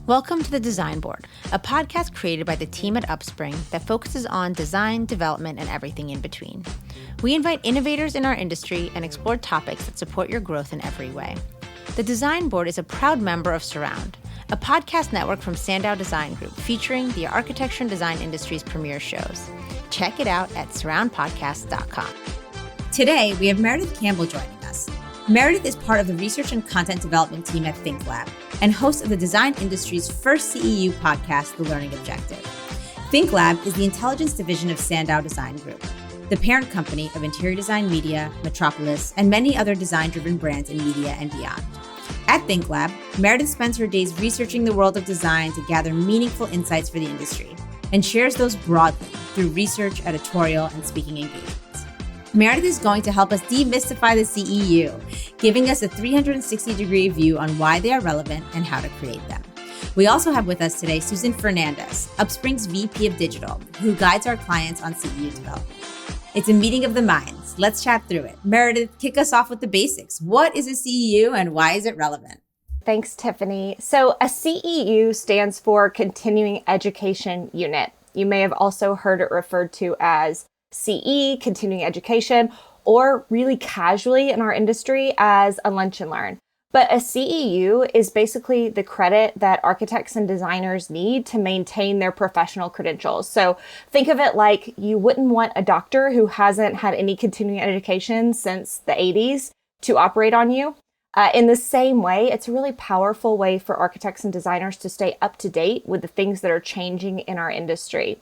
Welcome to The Design Board, a podcast created by the team at UpSpring that focuses on design, development, and everything in between. We invite innovators in our industry and explore topics that support your growth in every way. The Design Board is a proud member of Surround, a podcast network from Sandow Design Group featuring the architecture and design industry's premier shows. Check it out at surroundpodcast.com. Today, we have Meredith Campell joining us. Meredith is part of the research and content development team at ThinkLab and host of the design industry's first CEU podcast, The Learning Objective. ThinkLab is the intelligence division of Sandow Design Group, the parent company of Interior Design Media, Metropolis, and many other design-driven brands in media and beyond. At ThinkLab, Meredith spends her days researching the world of design to gather meaningful insights for the industry and shares those broadly through research, editorial, and speaking engagements. Meredith is going to help us demystify the CEU, giving us a 360-degree view on why they are relevant and how to create them. We also have with us today Susan Fernandez, UpSpring's VP of Digital, who guides our clients on CEU development. It's a meeting of the minds. Let's chat through it. Meredith, kick us off with the basics. What is a CEU and why is it relevant? Thanks, Tiffany. So a CEU stands for Continuing Education Unit. You may have also heard it referred to as CE, continuing education, or really casually in our industry as a lunch and learn. But a CEU is basically the credit that architects and designers need to maintain their professional credentials. So think of it like you wouldn't want a doctor who hasn't had any continuing education since the 80s to operate on you. In the same way, it's a really powerful way for architects and designers to stay up to date with the things that are changing in our industry.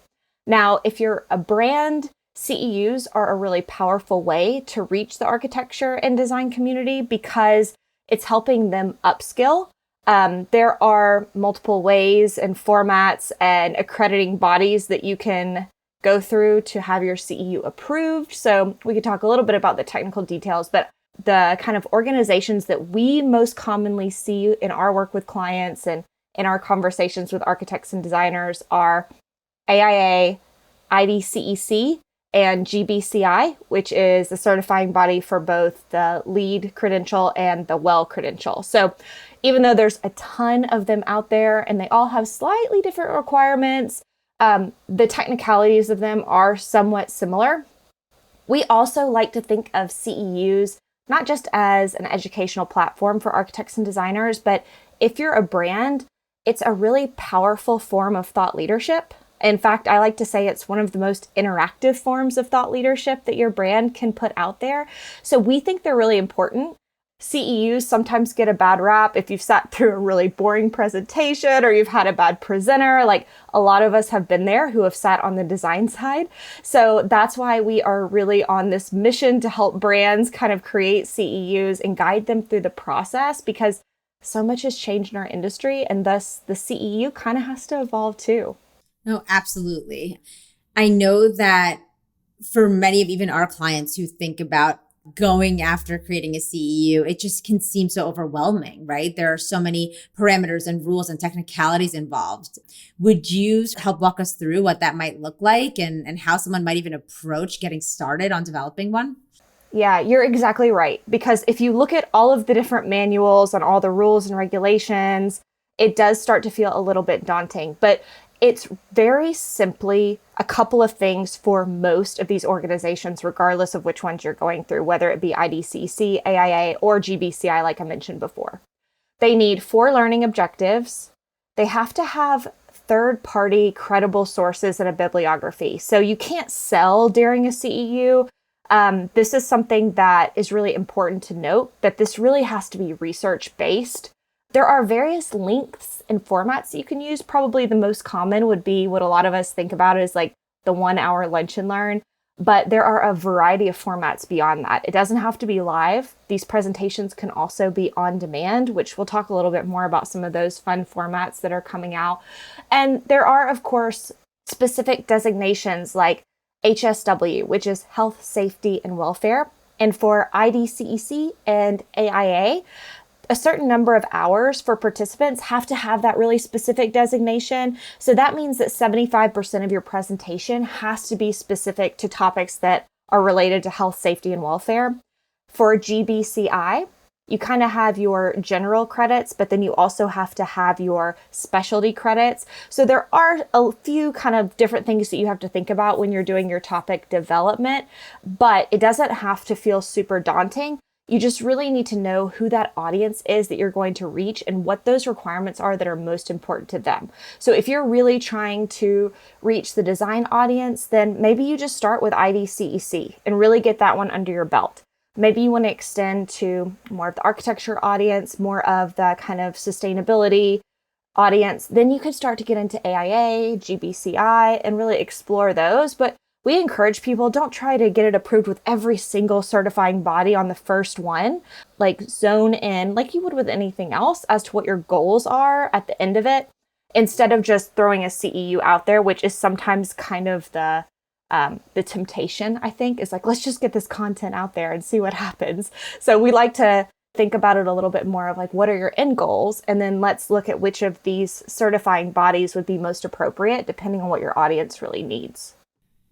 Now, if you're a brand, CEUs are a really powerful way to reach the architecture and design community because it's helping them upskill. There are multiple ways and formats and accrediting bodies that you can go through to have your CEU approved. So we could talk a little bit about the technical details, but the kind of organizations that we most commonly see in our work with clients and in our conversations with architects and designers are AIA, IDCEC, and GBCI, which is the certifying body for both the LEED credential and the WELL credential. So even though there's a ton of them out there and they all have slightly different requirements, the technicalities of them are somewhat similar. We also like to think of CEUs not just as an educational platform for architects and designers, but if you're a brand, it's a really powerful form of thought leadership. In fact, I like to say it's one of the most interactive forms of thought leadership that your brand can put out there. So we think they're really important. CEUs sometimes get a bad rap if you've sat through a really boring presentation or you've had a bad presenter. Like a lot of us have been there who have sat on the design side. So that's why we are really on this mission to help brands kind of create CEUs and guide them through the process because so much has changed in our industry and thus the CEU kind of has to evolve too. No, absolutely. I know that for many of even our clients who think about going after creating a CEU, it just can seem so overwhelming, right? There are so many parameters and rules and technicalities involved. Would you help walk us through what that might look like and how someone might even approach getting started on developing one? Yeah, you're exactly right. Because if you look at all of the different manuals and all the rules and regulations, it does start to feel a little bit daunting. But it's very simply a couple of things for most of these organizations, regardless of which ones you're going through, whether it be IDCC, AIA, or GBCI, like I mentioned before. They need 4 learning objectives. They have to have third-party credible sources and a bibliography. So you can't sell during a CEU. This is something that is really important to note, that this really has to be research-based. There are various lengths and formats that you can use. Probably the most common would be what a lot of us think about is like the 1-hour lunch and learn. But there are a variety of formats beyond that. It doesn't have to be live. These presentations can also be on demand, which we'll talk a little bit more about some of those fun formats that are coming out. And there are, of course, specific designations like HSW, which is Health, Safety, and Welfare. And for IDCEC and AIA, a certain number of hours for participants have to have that really specific designation. So that means that 75% of your presentation has to be specific to topics that are related to health, safety, and welfare. For GBCI, you kind of have your general credits, but then you also have to have your specialty credits. So there are a few kind of different things that you have to think about when you're doing your topic development, but it doesn't have to feel super daunting. You just really need to know who that audience is that you're going to reach and what those requirements are that are most important to them. So if you're really trying to reach the design audience, then maybe you just start with IDCEC and really get that one under your belt. Maybe you want to extend to more of the architecture audience, more of the kind of sustainability audience. Then you could start to get into AIA, GBCI, and really explore those. But we encourage people, don't try to get it approved with every single certifying body on the first one. Like zone in, like you would with anything else, as to what your goals are at the end of it, instead of just throwing a CEU out there, which is sometimes kind of the temptation, I think, is like, let's just get this content out there and see what happens. So we like to think about it a little bit more of like, what are your end goals? And then let's look at which of these certifying bodies would be most appropriate, depending on what your audience really needs.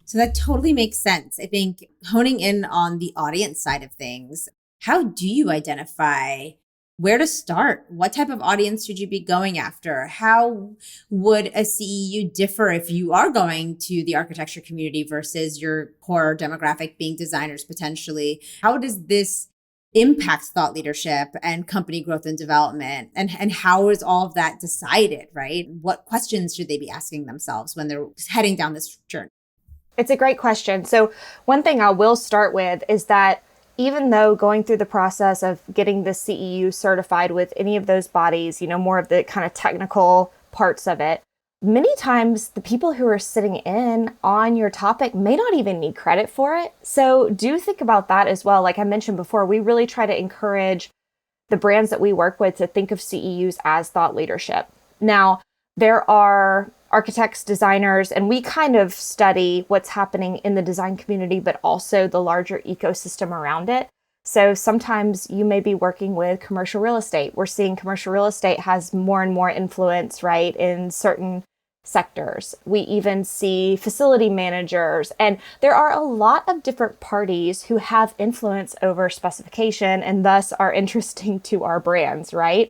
So that totally makes sense. I think honing in on the audience side of things, how do you identify where to start? What type of audience should you be going after? How would a CEU differ if you are going to the architecture community versus your core demographic being designers potentially? How does this impact thought leadership and company growth and development? And how is all of that decided, right? What questions should they be asking themselves when they're heading down this journey? It's a great question. So one thing I will start with is that even though going through the process of getting the CEU certified with any of those bodies, more of the kind of technical parts of it, many times the people who are sitting in on your topic may not even need credit for it. So do think about that as well. Like I mentioned before, we really try to encourage the brands that we work with to think of CEUs as thought leadership. Now, there are architects, designers, and we kind of study what's happening in the design community, but also the larger ecosystem around it. So sometimes you may be working with commercial real estate. We're seeing commercial real estate has more and more influence, right, in certain sectors. We even see facility managers, and there are a lot of different parties who have influence over specification and thus are interesting to our brands, right?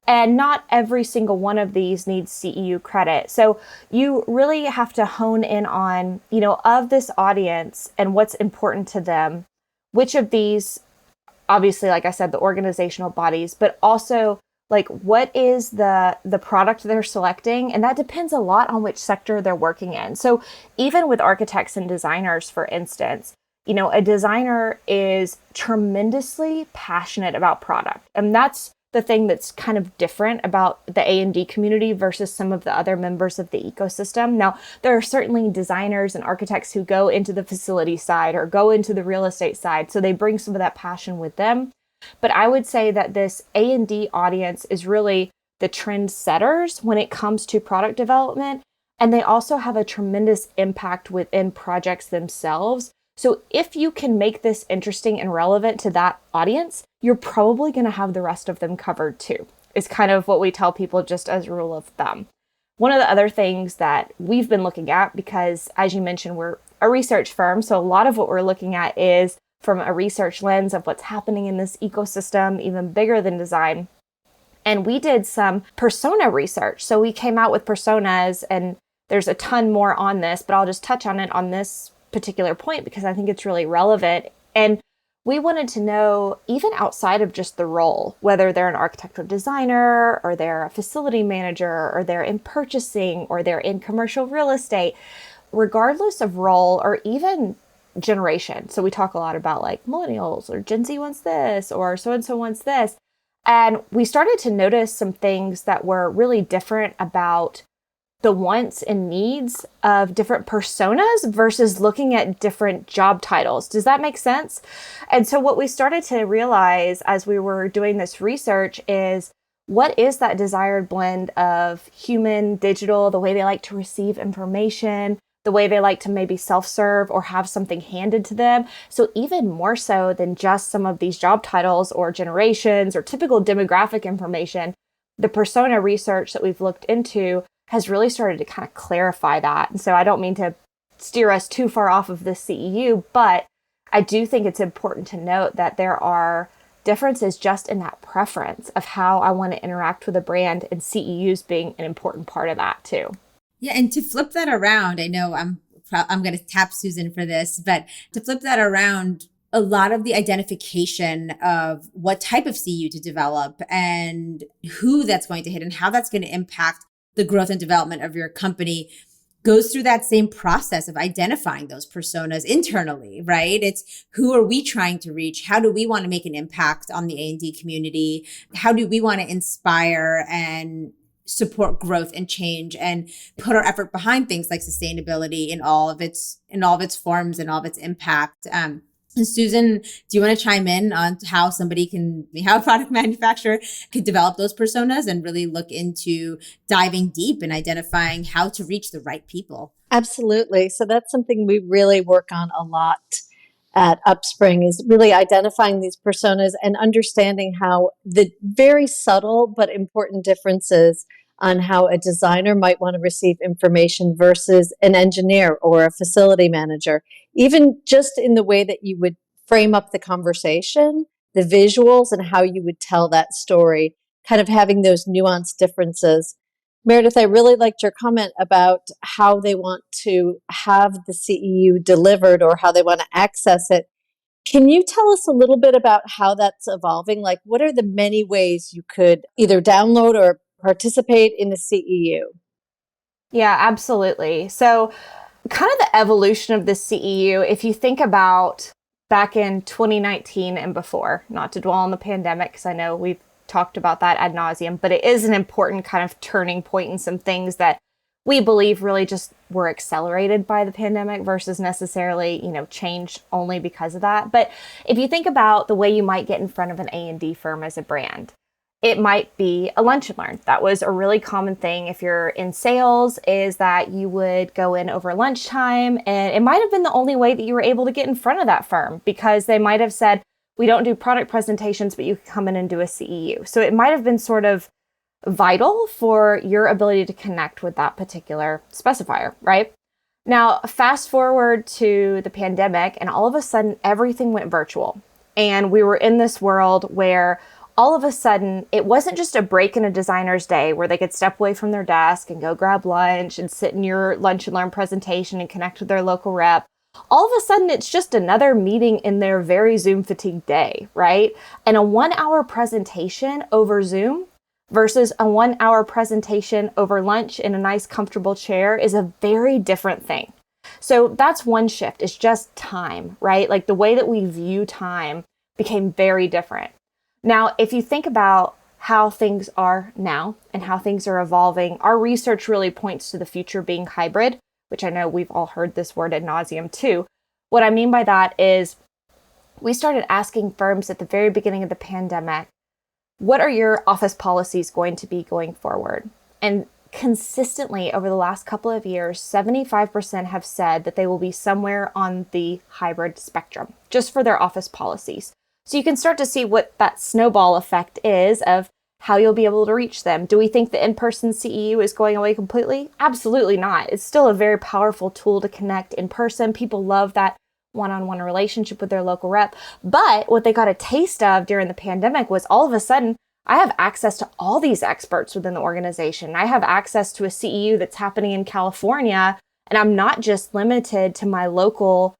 And not every single one of these needs CEU credit. So you really have to hone in on, of this audience and what's important to them, which of these, obviously, like I said, the organizational bodies, but also like what is the product they're selecting? And that depends a lot on which sector they're working in. So even with architects and designers, for instance, a designer is tremendously passionate about product. And that's the thing that's kind of different about the A&D community versus some of the other members of the ecosystem. Now, there are certainly designers and architects who go into the facility side or go into the real estate side, so they bring some of that passion with them. But I would say that this A&D audience is really the trend setters when it comes to product development, and they also have a tremendous impact within projects themselves. So if you can make this interesting and relevant to that audience, you're probably going to have the rest of them covered too, is kind of what we tell people just as a rule of thumb. One of the other things that we've been looking at, because as you mentioned, we're a research firm, so a lot of what we're looking at is from a research lens of what's happening in this ecosystem, even bigger than design. And we did some persona research. So we came out with personas, and there's a ton more on this, but I'll just touch on it on this particular point because I think it's really relevant. And we wanted to know, even outside of just the role, whether they're an architect or designer, or they're a facility manager, or they're in purchasing, or they're in commercial real estate, regardless of role or even generation. So we talk a lot about like millennials or Gen Z wants this, or so-and-so wants this. And we started to notice some things that were really different about the wants and needs of different personas versus looking at different job titles. Does that make sense? And so what we started to realize as we were doing this research is, what is that desired blend of human, digital, the way they like to receive information, the way they like to maybe self-serve or have something handed to them. So even more so than just some of these job titles or generations or typical demographic information, the persona research that we've looked into has really started to kind of clarify that. And so I don't mean to steer us too far off of the CEU, but I do think it's important to note that there are difference is just in that preference of how I want to interact with a brand, and CEUs being an important part of that too. Yeah, and to flip that around, I know I'm going to tap Susan for this, but to flip that around, a lot of the identification of what type of CEU to develop and who that's going to hit and how that's going to impact the growth and development of your company goes through that same process of identifying those personas internally, right? It's who are we trying to reach? How do we want to make an impact on the A&D community? How do we want to inspire and support growth and change and put our effort behind things like sustainability in all of its forms and all of its impact? And Susan, do you want to chime in on how a product manufacturer could develop those personas and really look into diving deep and identifying how to reach the right people? Absolutely. So that's something we really work on a lot at UpSpring, is really identifying these personas and understanding how the very subtle but important differences on how a designer might want to receive information versus an engineer or a facility manager, even just in the way that you would frame up the conversation, the visuals, and how you would tell that story, kind of having those nuanced differences. Meredith, I really liked your comment about how they want to have the CEU delivered or how they want to access it. Can you tell us a little bit about how that's evolving? Like, what are the many ways you could either download or participate in the CEU? Yeah, absolutely. So kind of the evolution of the CEU, if you think about back in 2019 and before, not to dwell on the pandemic, because I know we've talked about that ad nauseum, but it is an important kind of turning point in some things that we believe really just were accelerated by the pandemic versus necessarily, changed only because of that. But if you think about the way you might get in front of an A&D firm as a brand, it might be a lunch and learn. That was a really common thing if you're in sales, is that you would go in over lunchtime, and it might have been the only way that you were able to get in front of that firm, because they might have said, we don't do product presentations, but you can come in and do a CEU. So it might have been sort of vital for your ability to connect with that particular specifier, right? Now, fast forward to the pandemic, and all of a sudden everything went virtual. And we were in this world where all of a sudden, it wasn't just a break in a designer's day where they could step away from their desk and go grab lunch and sit in your lunch and learn presentation and connect with their local rep. All of a sudden, it's just another meeting in their very Zoom fatigue day, right? And a 1-hour presentation over Zoom versus a 1-hour presentation over lunch in a nice, comfortable chair is a very different thing. So that's one shift. It's just time, right? Like the way that we view time became very different. Now, if you think about how things are now and how things are evolving, our research really points to the future being hybrid, which I know we've all heard this word ad nauseum too. What I mean by that is we started asking firms at the very beginning of the pandemic, what are your office policies going to be going forward? And consistently over the last couple of years, 75% have said that they will be somewhere on the hybrid spectrum, just for their office policies. So you can start to see what that snowball effect is of how you'll be able to reach them. Do we think the in-person CEU is going away completely? Absolutely not. It's still a very powerful tool to connect in person. People love that one-on-one relationship with their local rep. But what they got a taste of during the pandemic was all of a sudden, I have access to all these experts within the organization. I have access to a CEU that's happening in California, and I'm not just limited to my local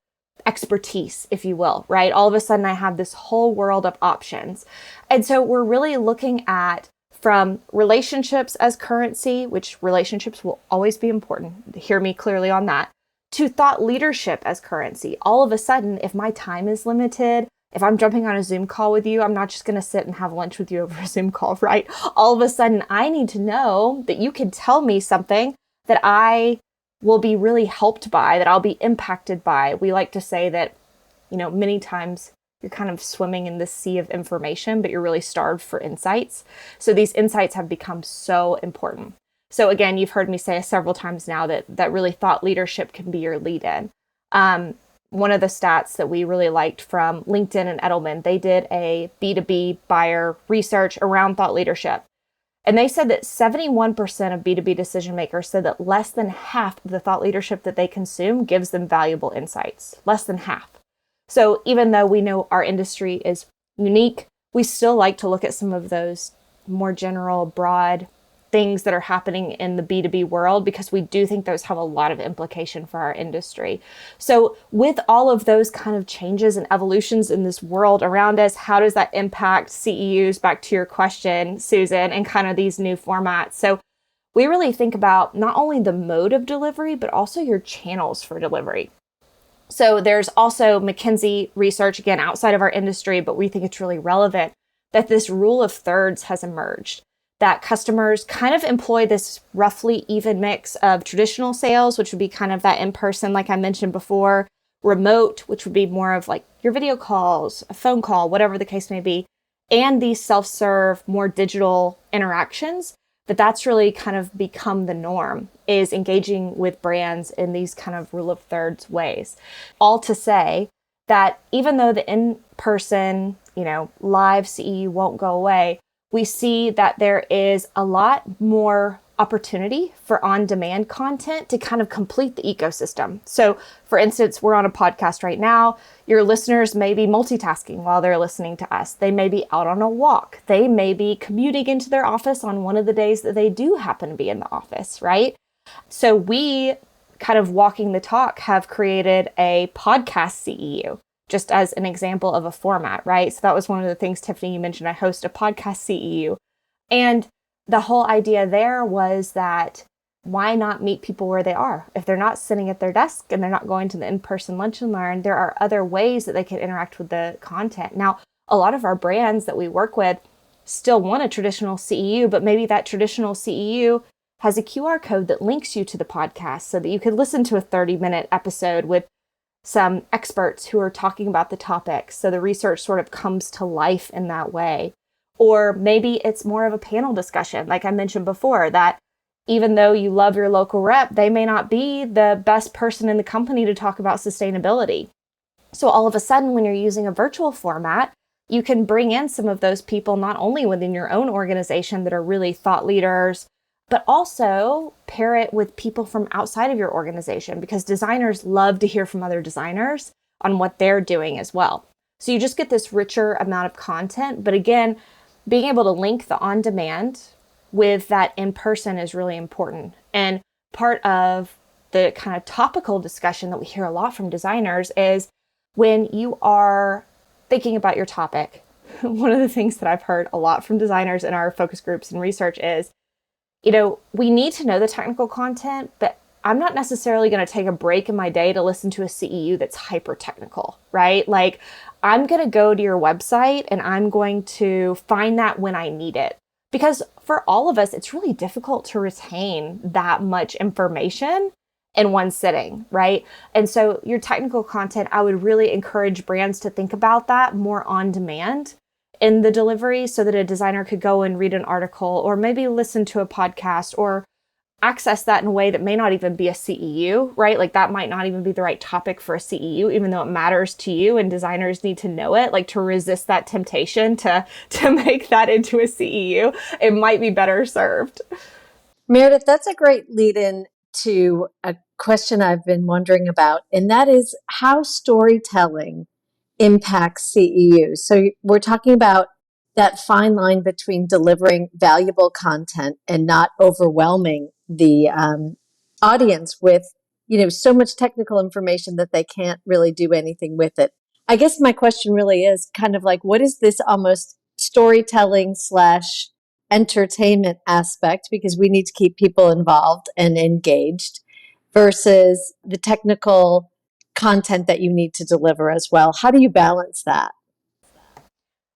expertise, if you will, right? All of a sudden I have this whole world of options. And so we're really looking at from relationships as currency, which relationships will always be important, hear me clearly on that, to thought leadership as currency. All of a sudden, if my time is limited, if I'm jumping on a Zoom call with you, I'm not just going to sit and have lunch with you over a Zoom call, right? All of a sudden, I need to know that you can tell me something that I will be really helped by, that I'll be impacted by. We like to say that, many times you're kind of swimming in this sea of information, but you're really starved for insights. So these insights have become so important. So again, you've heard me say several times now that really thought leadership can be your lead in. One of the stats that we really liked from LinkedIn and Edelman, they did a B2B buyer research around thought leadership. And they said that 71% of B2B decision makers said that less than half of the thought leadership that they consume gives them valuable insights. Less than half. So even though we know our industry is unique, we still like to look at some of those more general, broad things that are happening in the B2B world, because we do think those have a lot of implication for our industry. So with all of those kind of changes and evolutions in this world around us, how does that impact CEUs, back to your question, Susan, and kind of these new formats? So we really think about not only the mode of delivery, but also your channels for delivery. So there's also McKinsey research, again, outside of our industry, but we think it's really relevant, that this rule of thirds has emerged, that customers kind of employ this roughly even mix of traditional sales, which would be kind of that in-person, like I mentioned before, remote, which would be more of like your video calls, a phone call, whatever the case may be, and these self-serve, more digital interactions, that's really kind of become the norm, is engaging with brands in these kind of rule of thirds ways. All to say that even though the in-person, live CEU won't go away, we see that there is a lot more opportunity for on-demand content to kind of complete the ecosystem. So for instance, we're on a podcast right now. Your listeners may be multitasking while they're listening to us. They may be out on a walk. They may be commuting into their office on one of the days that they do happen to be in the office, right? So we, kind of walking the talk, have created a podcast CEU, just as an example of a format, right? So that was one of the things, Tiffany, you mentioned. I host a podcast CEU. And the whole idea there was that why not meet people where they are? If they're not sitting at their desk and they're not going to the in-person lunch and learn, there are other ways that they can interact with the content. Now, a lot of our brands that we work with still want a traditional CEU, but maybe that traditional CEU has a QR code that links you to the podcast so that you could listen to a 30-minute episode with some experts who are talking about the topic. So the research sort of comes to life in that way. Or maybe it's more of a panel discussion. Like I mentioned before, that even though you love your local rep, they may not be the best person in the company to talk about sustainability. So all of a sudden, when you're using a virtual format, you can bring in some of those people, not only within your own organization that are really thought leaders, but also pair it with people from outside of your organization, because designers love to hear from other designers on what they're doing as well. So you just get this richer amount of content. But again, being able to link the on-demand with that in-person is really important. And part of the kind of topical discussion that we hear a lot from designers is when you are thinking about your topic, one of the things that I've heard a lot from designers in our focus groups and research is, we need to know the technical content, but I'm not necessarily going to take a break in my day to listen to a CEU that's hyper technical, right? Like, I'm going to go to your website and I'm going to find that when I need it. Because for all of us, it's really difficult to retain that much information in one sitting, right? And so your technical content, I would really encourage brands to think about that more on demand in the delivery, so that a designer could go and read an article or maybe listen to a podcast or access that in a way that may not even be a CEU, right? Like that might not even be the right topic for a CEU, even though it matters to you and designers need to know it, like to resist that temptation to make that into a CEU. It might be better served. Meredith, that's a great lead in to a question I've been wondering about, and that is how storytelling impacts CEUs. So we're talking about that fine line between delivering valuable content and not overwhelming the audience with, so much technical information that they can't really do anything with it. I guess my question really is kind of like, what is this almost storytelling / entertainment aspect, because we need to keep people involved and engaged, versus the technical content that you need to deliver as well? How do you balance that?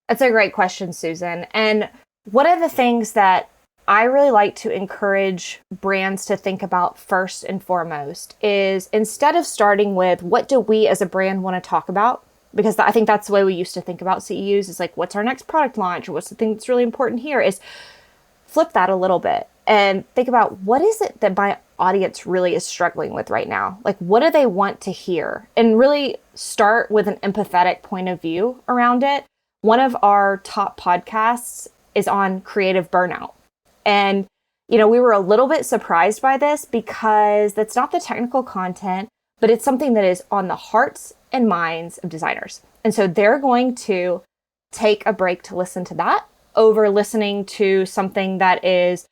That's a great question, Susan. And one of the things that I really like to encourage brands to think about first and foremost is, instead of starting with what do we as a brand want to talk about, because I think that's the way we used to think about CEUs, is like, what's our next product launch, or what's the thing that's really important here, is flip that a little bit and think about, what is it that my audience really is struggling with right now? Like, what do they want to hear? And really start with an empathetic point of view around it. One of our top podcasts is on creative burnout. And, we were a little bit surprised by this, because that's not the technical content, but it's something that is on the hearts and minds of designers. And so they're going to take a break to listen to that over listening to something that is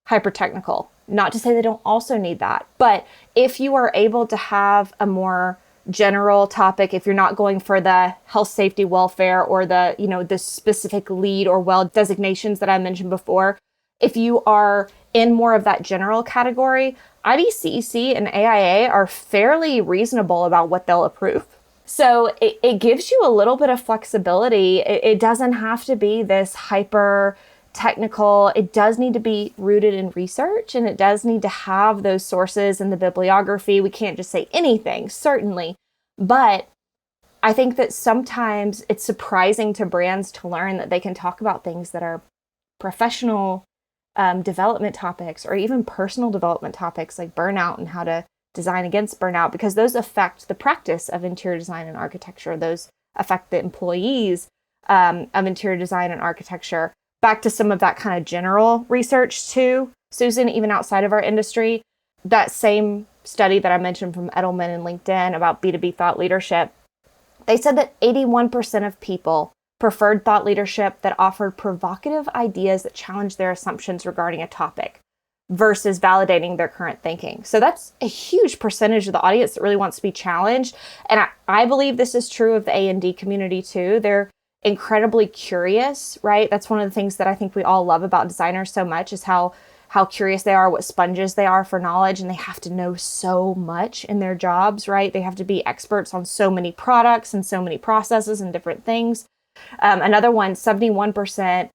hyper technical. Not to say they don't also need that, but if you are able to have a more general topic, if you're not going for the health, safety, welfare, or the, the specific lead or well designations that I mentioned before, if you are in more of that general category, IDCEC and AIA are fairly reasonable about what they'll approve. So it gives you a little bit of flexibility. It doesn't have to be this hyper technical. It does need to be rooted in research, and it does need to have those sources in the bibliography. We can't just say anything, certainly. But I think that sometimes it's surprising to brands to learn that they can talk about things that are professional development topics, or even personal development topics like burnout and how to design against burnout, because those affect the practice of interior design and architecture. Those affect the employees of interior design and architecture. Back to some of that kind of general research too, Susan, even outside of our industry, that same study that I mentioned from Edelman and LinkedIn about B2B thought leadership, they said that 81% of people preferred thought leadership that offered provocative ideas that challenged their assumptions regarding a topic versus validating their current thinking. So that's a huge percentage of the audience that really wants to be challenged. And I believe this is true of the A&D community too. They're incredibly curious, right? That's one of the things that I think we all love about designers so much, is how curious they are, what sponges they are for knowledge, and they have to know so much in their jobs, right? They have to be experts on so many products and so many processes and different things. Another one, 71%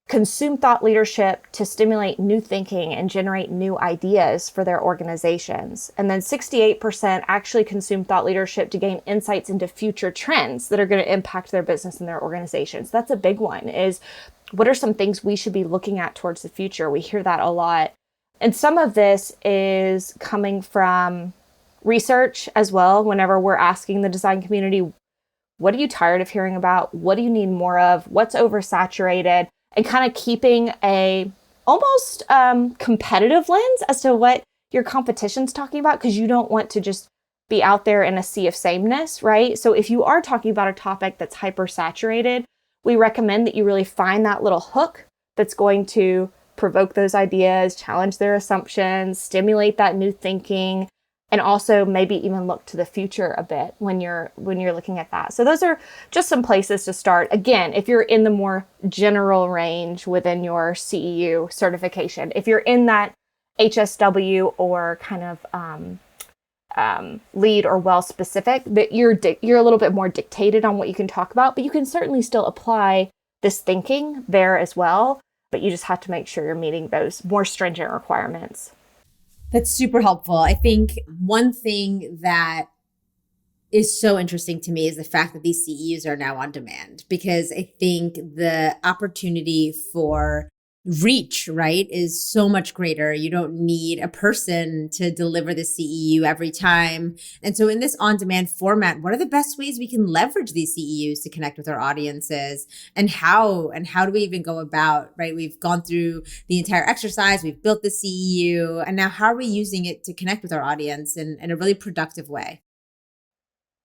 consume thought leadership to stimulate new thinking and generate new ideas for their organizations. And then 68% actually consume thought leadership to gain insights into future trends that are going to impact their business and their organizations. That's a big one, is what are some things we should be looking at towards the future? We hear that a lot. And some of this is coming from research as well. Whenever we're asking the design community, what are you tired of hearing about? What do you need more of? What's oversaturated? And kind of keeping a almost competitive lens as to what your competition's talking about, because you don't want to just be out there in a sea of sameness, right? So if you are talking about a topic that's hyper-saturated, we recommend that you really find that little hook that's going to provoke those ideas, challenge their assumptions, stimulate that new thinking, and also maybe even look to the future a bit when you're looking at that. So those are just some places to start. Again, if you're in the more general range within your CEU certification, if you're in that HSW or kind of lead or well specific, that you're a little bit more dictated on what you can talk about, but you can certainly still apply this thinking there as well. But you just have to make sure you're meeting those more stringent requirements. That's super helpful. I think one thing that is so interesting to me is the fact that these CEUs are now on demand, because I think the opportunity for reach, right, is so much greater. You don't need a person to deliver the CEU every time. And so in this on-demand format, what are the best ways we can leverage these CEUs to connect with our audiences? And how do we even go about, right? We've gone through the entire exercise, we've built the CEU, and now how are we using it to connect with our audience in a really productive way?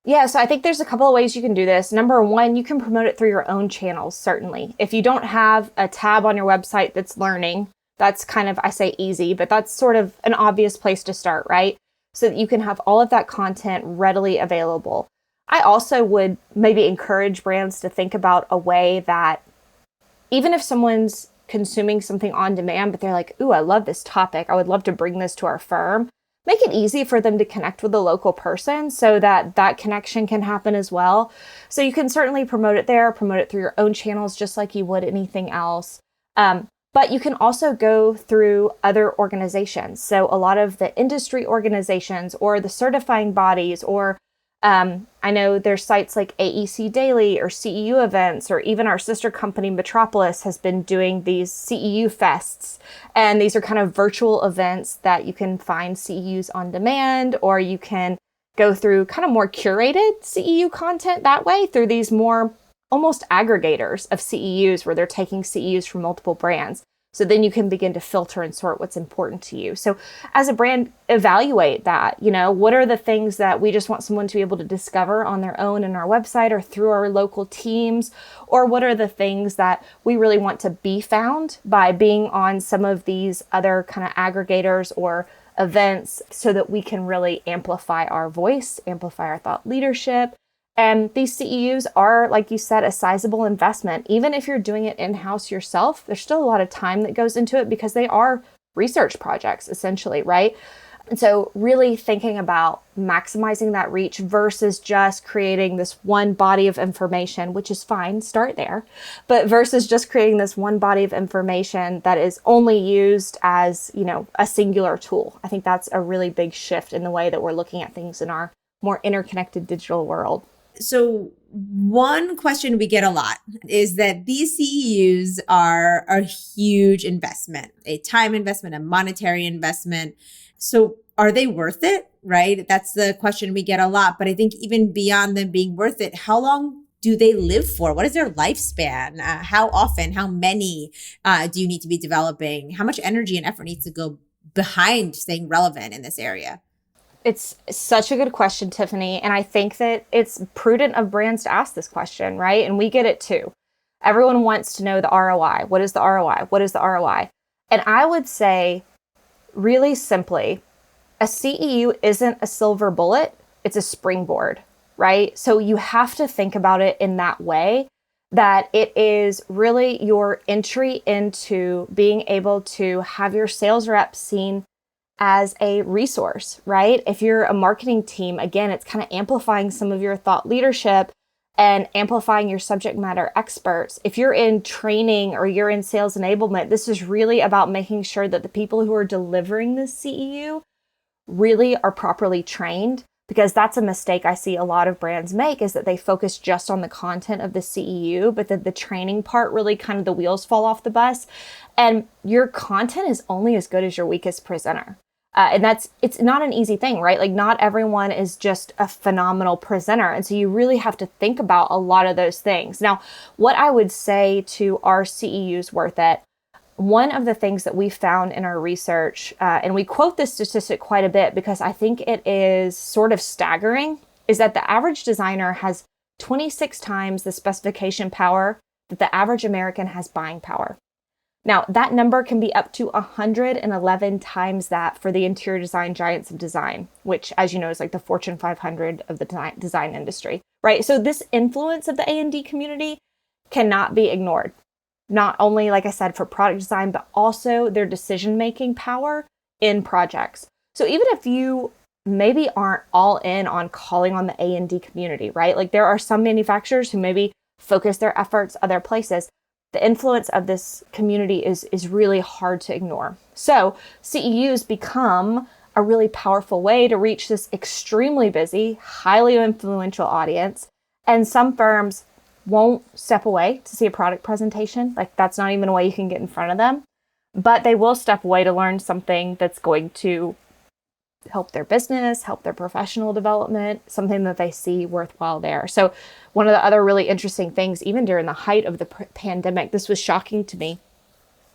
Yeah, so I think there's a couple of ways you can do this. Number one, you can promote it through your own channels, certainly. If you don't have a tab on your website that's learning, that's kind of, I say easy, but that's sort of an obvious place to start, right? So that you can have all of that content readily available. I also would maybe encourage brands to think about a way that even if someone's consuming something on demand, but they're like, ooh, I love this topic, I would love to bring this to our firm, make it easy for them to connect with the local person so that that connection can happen as well. So you can certainly promote it there, promote it through your own channels, just like you would anything else. But you can also go through other organizations. So a lot of the industry organizations or the certifying bodies, or I know there's sites like AEC Daily or CEU events, or even our sister company Metropolis has been doing these CEU fests. And these are kind of virtual events that you can find CEUs on demand, or you can go through kind of more curated CEU content that way through these more almost aggregators of CEUs where they're taking CEUs from multiple brands. So then you can begin to filter and sort what's important to you. So as a brand, evaluate that. What are the things that we just want someone to be able to discover on their own in our website or through our local teams? Or what are the things that we really want to be found by being on some of these other kind of aggregators or events, so that we can really amplify our voice, amplify our thought leadership. And these CEUs are, like you said, a sizable investment. Even if you're doing it in-house yourself, there's still a lot of time that goes into it because they are research projects, essentially, right? And so really thinking about maximizing that reach versus just creating this one body of information, which is fine, start there, but versus just creating this one body of information that is only used as, a singular tool. I think that's a really big shift in the way that we're looking at things in our more interconnected digital world. So one question we get a lot is that these CEUs are a huge investment, a time investment, a monetary investment. So are they worth it, right? That's the question we get a lot. But I think even beyond them being worth it, how long do they live for? What is their lifespan? How often, how many do you need to be developing? How much energy and effort needs to go behind staying relevant in this area? It's such a good question, Tiffany. And I think that it's prudent of brands to ask this question, right? And we get it too. Everyone wants to know the ROI. What is the ROI? What is the ROI? And I would say, really simply, a CEU isn't a silver bullet. It's a springboard, right? So you have to think about it in that way, that it is really your entry into being able to have your sales reps seen as a resource, right? If you're a marketing team, again, it's kind of amplifying some of your thought leadership and amplifying your subject matter experts. If you're in training or you're in sales enablement, this is really about making sure that the people who are delivering this CEU really are properly trained, because that's a mistake I see a lot of brands make, is that they focus just on the content of the CEU, but that the training part really kind of the wheels fall off the bus. And your content is only as good as your weakest presenter. And it's not an easy thing, right? Like not everyone is just a phenomenal presenter. And so you really have to think about a lot of those things. Now, what I would say to our CEUs worth it, one of the things that we found in our research, and we quote this statistic quite a bit because I think it is sort of staggering, is that the average designer has 26 times the specification power that the average American has buying power. Now, that number can be up to 111 times that for the interior design giants of design, which, as you know, is like the Fortune 500 of the design industry, right? So this influence of the A&D community cannot be ignored. Not only, like I said, for product design, but also their decision-making power in projects. So even if you maybe aren't all in on calling on the A&D community, right? Like there are some manufacturers who maybe focus their efforts other places. The influence of this community is really hard to ignore. So CEUs become a really powerful way to reach this extremely busy, highly influential audience. And some firms won't step away to see a product presentation. Like that's not even a way you can get in front of them. But they will step away to learn something that's going to help their business, help their professional development, something that they see worthwhile there. So one of the other really interesting things, even during the height of the pandemic, this was shocking to me.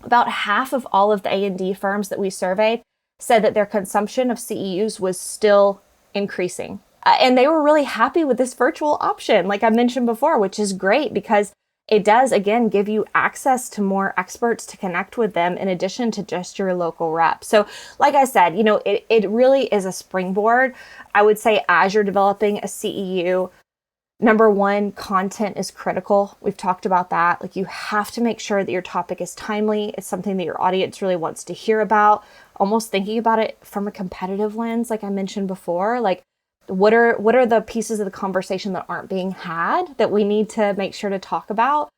About half of all of the A&D firms that we surveyed said that their consumption of CEUs was still increasing. And they were really happy with this virtual option, like I mentioned before, which is great because it does, again, give you access to more experts to connect with them in addition to just your local rep. So like I said, it really is a springboard. I would say as you're developing a CEU, number one, content is critical. We've talked about that. Like you have to make sure that your topic is timely. It's something that your audience really wants to hear about. Almost thinking about it from a competitive lens, like I mentioned before, like what are the pieces of the conversation that aren't being had that we need to make sure to talk about?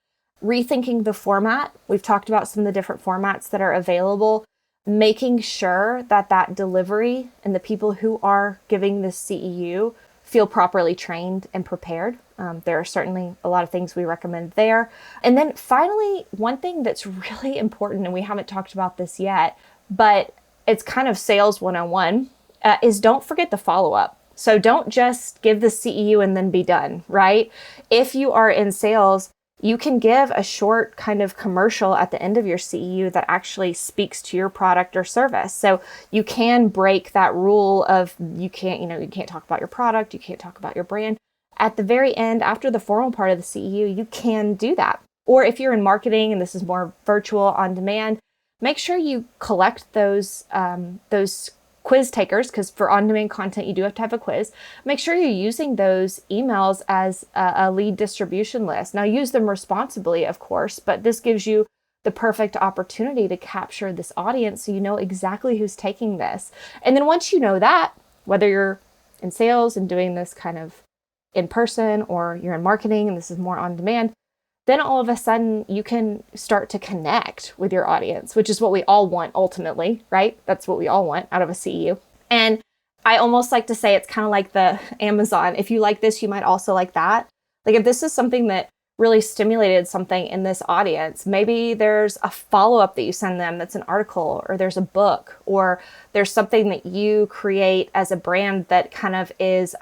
Rethinking the format. We've talked about some of the different formats that are available. Making sure that that delivery and the people who are giving this CEU feel properly trained and prepared. There are certainly a lot of things we recommend there. And then finally, one thing that's really important, and we haven't talked about this yet, but it's kind of sales 101, is don't forget the follow-up. So don't just give the CEU and then be done, right? If you are in sales, you can give a short kind of commercial at the end of your CEU that actually speaks to your product or service. So you can break that rule of you can't talk about your product, you can't talk about your brand. At the very end, after the formal part of the CEU, you can do that. Or if you're in marketing and this is more virtual on demand, make sure you collect those quiz takers, because for on-demand content, you do have to have a quiz. Make sure you're using those emails as a lead distribution list. Now, use them responsibly, of course, but this gives you the perfect opportunity to capture this audience so you know exactly who's taking this. And then once you know that, whether you're in sales and doing this kind of in person or you're in marketing and this is more on demand, then all of a sudden you can start to connect with your audience, which is what we all want ultimately, right? That's what we all want out of a CEU. And I almost like to say it's kind of like the Amazon. If you like this, you might also like that. Like if this is something that really stimulated something in this audience, maybe there's a follow-up that you send them that's an article, or there's a book, or there's something that you create as a brand that kind of is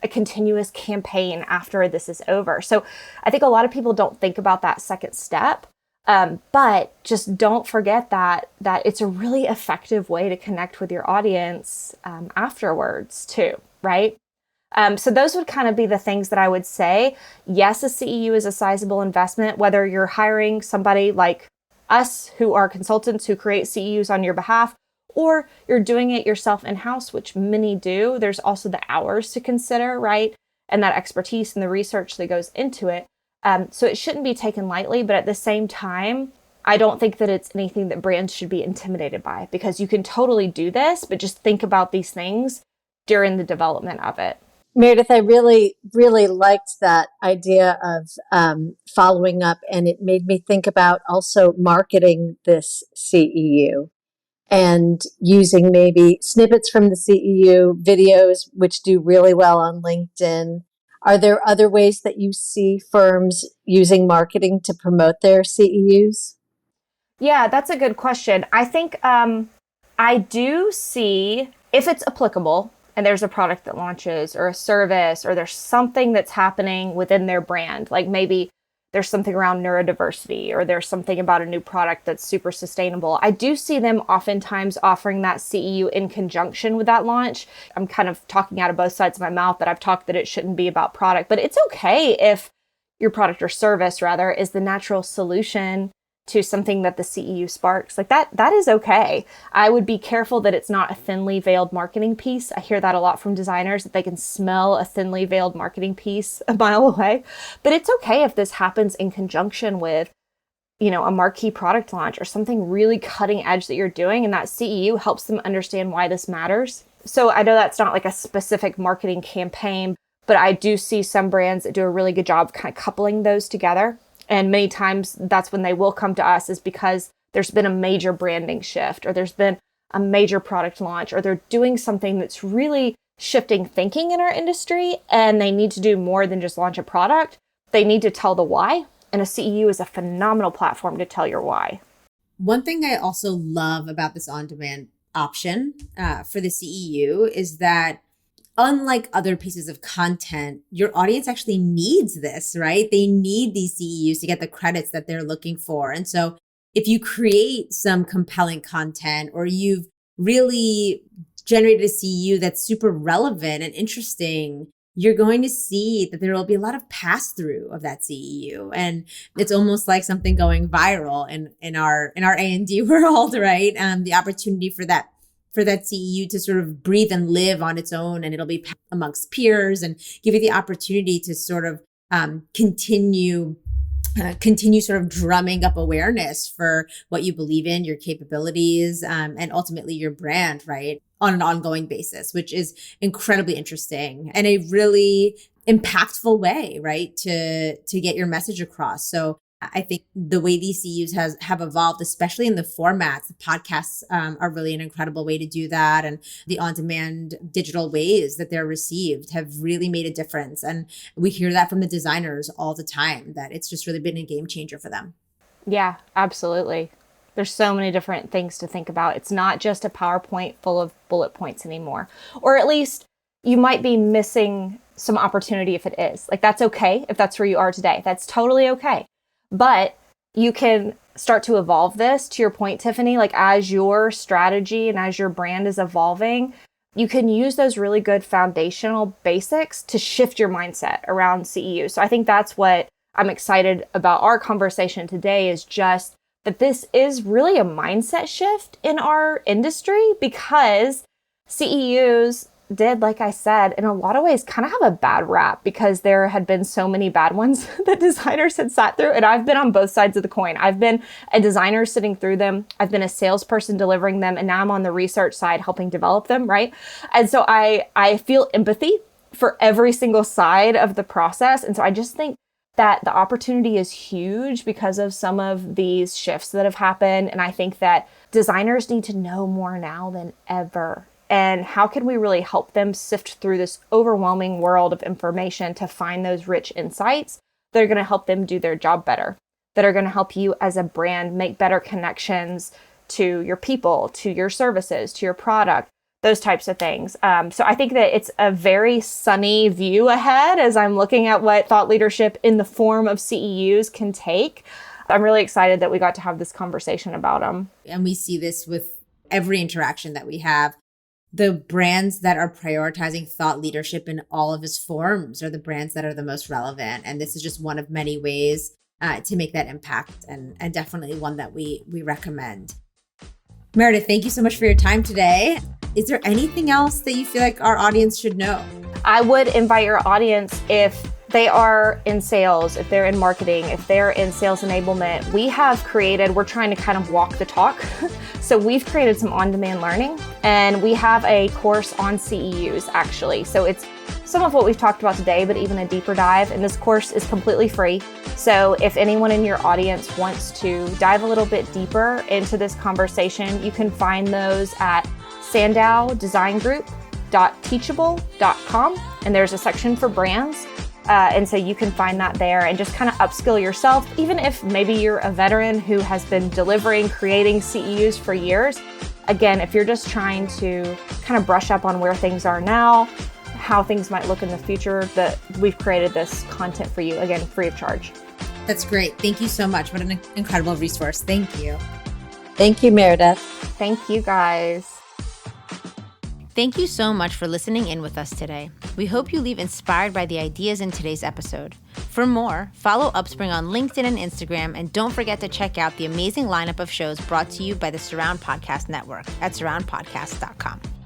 a continuous campaign after this is over. So I think a lot of people don't think about that second step, but just don't forget that it's a really effective way to connect with your audience afterwards too, right? So those would kind of be the things that I would say. Yes, a CEU is a sizable investment, whether you're hiring somebody like us who are consultants who create CEUs on your behalf, or you're doing it yourself in-house, which many do. There's also the hours to consider, right? And that expertise and the research that goes into it. So it shouldn't be taken lightly, but at the same time, I don't think that it's anything that brands should be intimidated by, because you can totally do this, but just think about these things during the development of it. Meredith, I really, really liked that idea of following up, and it made me think about also marketing this CEU and using maybe snippets from the CEU, videos, which do really well on LinkedIn. Are there other ways that you see firms using marketing to promote their CEUs? Yeah, that's a good question. I think I do see, if it's applicable and there's a product that launches or a service, or there's something that's happening within their brand, like maybe there's something around neurodiversity, or there's something about a new product that's super sustainable. I do see them oftentimes offering that CEU in conjunction with that launch. I'm kind of talking out of both sides of my mouth that I've talked that it shouldn't be about product, but it's okay if your product or service rather is the natural solution to something that the CEU sparks. Like that is okay. I would be careful that it's not a thinly veiled marketing piece. I hear that a lot from designers, that they can smell a thinly veiled marketing piece a mile away. But it's okay if this happens in conjunction with, a marquee product launch or something really cutting edge that you're doing, and that CEU helps them understand why this matters. So I know that's not like a specific marketing campaign, but I do see some brands that do a really good job of kind of coupling those together. And many times that's when they will come to us, is because there's been a major branding shift, or there's been a major product launch, or they're doing something that's really shifting thinking in our industry, and they need to do more than just launch a product. They need to tell the why, and a CEU is a phenomenal platform to tell your why. One thing I also love about this on-demand option for the CEU is that, unlike other pieces of content, your audience actually needs this, right? They need these CEUs to get the credits that they're looking for. And so if you create some compelling content, or you've really generated a CEU that's super relevant and interesting, you're going to see that there will be a lot of pass-through of that CEU. And it's almost like something going viral in our A&D world, right? The opportunity for that CEU to sort of breathe and live on its own, and it'll be amongst peers and give you the opportunity to sort of continue sort of drumming up awareness for what you believe in, your capabilities, and ultimately your brand, right, on an ongoing basis, which is incredibly interesting and a really impactful way, right, to get your message across. So I think the way these CEUs have evolved, especially in the formats, the podcasts are really an incredible way to do that. And the on-demand digital ways that they're received have really made a difference. And we hear that from the designers all the time, that it's just really been a game changer for them. Yeah, absolutely. There's so many different things to think about. It's not just a PowerPoint full of bullet points anymore, or at least you might be missing some opportunity if it is. Like, that's okay if that's where you are today. That's totally okay. But you can start to evolve this, to your point, Tiffany, like as your strategy and as your brand is evolving, you can use those really good foundational basics to shift your mindset around CEU. So I think that's what I'm excited about our conversation today, is just that this is really a mindset shift in our industry, because CEUs did, like I said, in a lot of ways kind of have a bad rap because there had been so many bad ones that designers had sat through. And I've been on both sides of the coin. I've been a designer sitting through them. I've been a salesperson delivering them. And now I'm on the research side helping develop them, right? And so I feel empathy for every single side of the process. And so I just think that the opportunity is huge because of some of these shifts that have happened. And I think that designers need to know more now than ever. And how can we really help them sift through this overwhelming world of information to find those rich insights that are going to help them do their job better, that are going to help you as a brand make better connections to your people, to your services, to your product, those types of things. So I think that it's a very sunny view ahead as I'm looking at what thought leadership in the form of CEUs can take. I'm really excited that we got to have this conversation about them. And we see this with every interaction that we have. The brands that are prioritizing thought leadership in all of its forms are the brands that are the most relevant. And this is just one of many ways to make that impact, and definitely one that we recommend. Meredith, thank you so much for your time today. Is there anything else that you feel like our audience should know? I would invite your audience, if they are in sales, if they're in marketing, if they're in sales enablement, we're trying to kind of walk the talk. So we've created some on-demand learning, and we have a course on CEUs actually. So it's some of what we've talked about today, but even a deeper dive. And this course is completely free. So if anyone in your audience wants to dive a little bit deeper into this conversation, you can find those at sandow.designgroup.teachable.com. And there's a section for brands. And so you can find that there and just kind of upskill yourself, even if maybe you're a veteran who has been delivering, creating CEUs for years. Again, if you're just trying to kind of brush up on where things are now, how things might look in the future, that we've created this content for you, again, free of charge. That's great. Thank you so much. What an incredible resource. Thank you. Thank you, Meredith. Thank you, guys. Thank you so much for listening in with us today. We hope you leave inspired by the ideas in today's episode. For more, follow UpSpring on LinkedIn and Instagram, and don't forget to check out the amazing lineup of shows brought to you by the Surround Podcast Network at surroundpodcast.com.